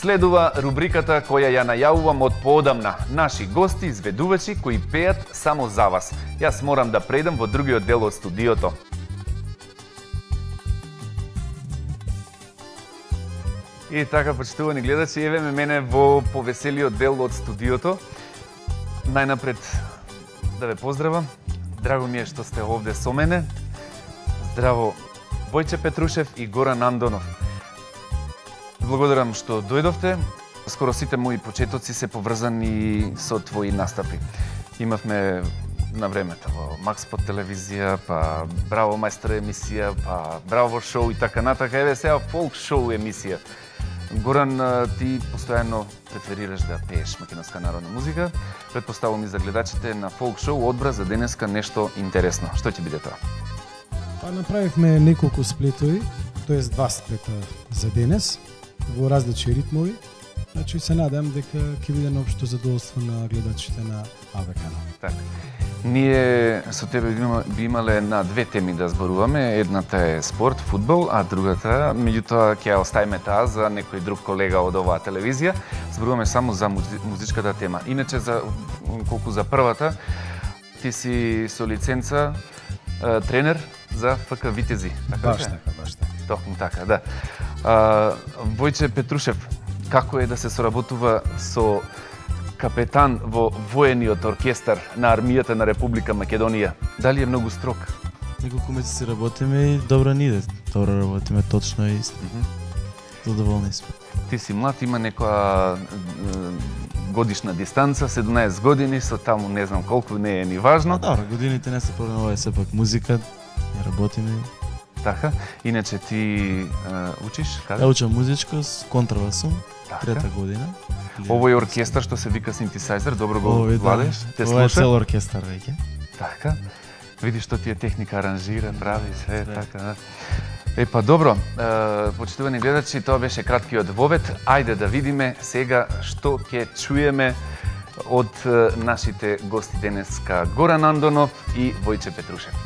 Следува рубриката која ја најавувам од поодамна. Наши гости, изведувачи кои пеат само за вас. Јас морам да предам во другиот дел од студиото. И така, почитувани гледачи, еве ме мене во повеселиот дел од студиото. Најнапред да ве поздравам. Драго ми е што сте овде со мене. Здраво, Војче Петрушев и Горан Андонов. Благодарам што дојдовте. Скоро сите мои почетоци се поврзани со твои настапи. Имавме на времето во Макспот телевизија, па Браво мајстор емисија, па Браво шоу и така натака. Еве сега фолк шоу емисија. Горан, ти постојано преферираш да пееш македонска народна музика. Претпоставувам и за гледачите на фолк шоу одбра за денеска нешто интересно. Што ќе биде тоа? Па направивме неколку сплетови, тоест 2 сплета за денес, во различни ритмови. Значи се надам дека ќе биде на општо задоволство на гледачите на АБК. Така. Ние со тебе би имале на 2 теми да зборуваме. Едната е спорт, фудбал, а другата, меѓутоа ќе ја оставиме таа за некој друг колега од оваа телевизија. Зборуваме само за музичката тема. Иначе колку за првата, ти си со лиценца тренер за ФК Витези. Баш така. Токму така, да. Војче Петрушев, како е да се соработува со капетан во воениот оркестар на армијата на Република Македонија? Дали е многу строг? Неколку месеци работиме и добро ни иде. Добро работиме точно и задоволни сме. Ти си млад, има некоја годишна дистанца, 17 години, со таму не знам колку, не е ни важно. Добро, годините не се проблем, ова е сепак музика, ја работиме. Така, иначе ти учиш? Каде? Ја учам музичко с контрабасом, Така. 3-та година. Овој оркестар што се вика синтесайзер, добро го владеш? Те Ова е слуша? цел оркестар веќе. Така. Видиш што ти е техника аранжира, прави се, така. Да. Па добро, почитувани гледачи, тоа беше краткиот вовед. Ајде да видиме сега што ќе чуеме од нашите гости денеска, Горан Андонов и Војче Петрушев.